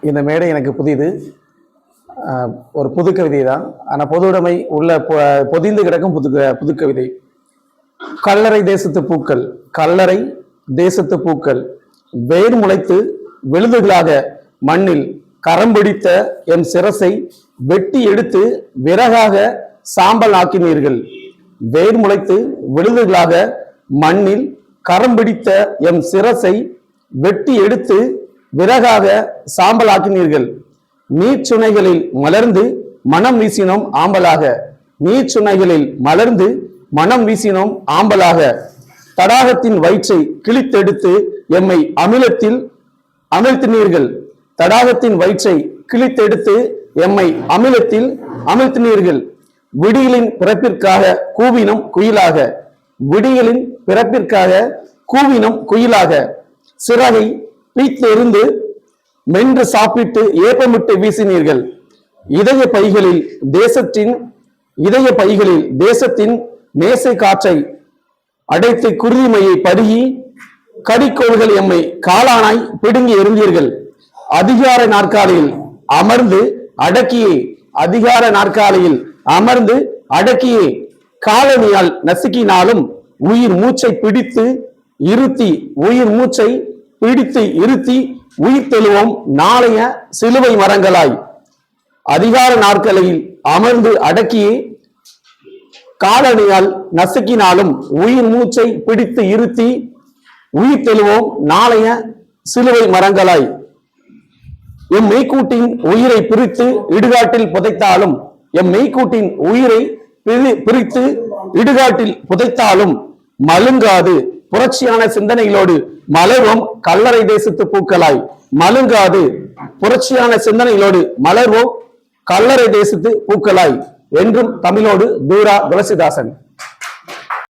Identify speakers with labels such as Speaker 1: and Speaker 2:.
Speaker 1: இந்த மேடை எனக்கு புதிது. ஒரு புது கவிதை தான், ஆனால் பொது உடைமை உள்ள பொதிந்து கிடக்கும் புது கவிதை. கல்லறை தேசத்து பூக்கள், கல்லறை தேசத்து பூக்கள் வேர் முளைத்து விழுதுகளாக மண்ணில் கரம் பிடித்த எம் சிரசை வெட்டி எடுத்து விறகாக சாம்பல் ஆக்கினீர்கள். வேர் முளைத்து விழுதுகளாக மண்ணில் கரம் பிடித்த எம் சிரசை வெட்டி எடுத்து விறகாக சாம்பல் ஆக்கினீர்கள். நீர்ச்சுனைகளில் மலர்ந்து மனம் வீசினோம் ஆம்பலாக, நீர்ச்சுனைகளில் மலர்ந்து மனம் வீசினோம் ஆம்பலாக. தடாகத்தின் வயிற்றை கிழித்தெடுத்து எம்மை அமிலத்தில் அமிழ்த்தினீர்கள். தடாகத்தின் வயிற்றை கிழித்தெடுத்து எம்மை அமிலத்தில் அமிழ்த்தினீர்கள். விடியலின் பிறப்பிற்காக கூவினம் குயிலாக, விடியலின் பிறப்பிற்காக கூவினம் குயிலாக. சிறகை பீத்தெறிந்து மென்று சாப்பிட்டு ஏப்பமிட்டு வீசினீர்கள். இதய பைகளில் தேசத்தின் மேசை காற்றை அடைத்து குருதிமையை பருகி கடிக்கோள்கள் எம்மை காளானாய் பிடுங்கி எறிந்தீர்கள். அதிகார நாற்காலியில் அமர்ந்து அடக்கியே, அதிகார நாற்காலியில் அமர்ந்து அடக்கியே காலனியால் நசுக்கினாலும் உயிர் மூச்சை பிடித்து இருத்தி, உயிர் மூச்சை பிடித்து இருத்தி உயிர் தெழுவோம் நாளைய சிலுவை மரங்களாய். அதிகார நாற்காலியில் அமர்ந்து அடக்கியே காலனியால் நசுக்கினாலும் உயிர் மூச்சை பிடித்து இருத்தி உயிர் தெழுவோம் நாளைய சிலுவை மரங்களாய். எம் மெய்க்கூட்டின் உயிரை பிரித்து இடுகாட்டில் புதைத்தாலும், எம் மெய்க்கூட்டின் உயிரை பிரித்து இடுகாட்டில் புதைத்தாலும் மழுங்காது புரட்சியான சிந்தனைகளோடு மலர்வோம் கல்லறை தேசத்து பூக்களாய். மழுங்காது புரட்சியான சிந்தனைகளோடு மலர்வோம் கல்லறை தேசத்து பூக்களாய். என்றும் தமிழோடு தூரா துளசிதாசன்.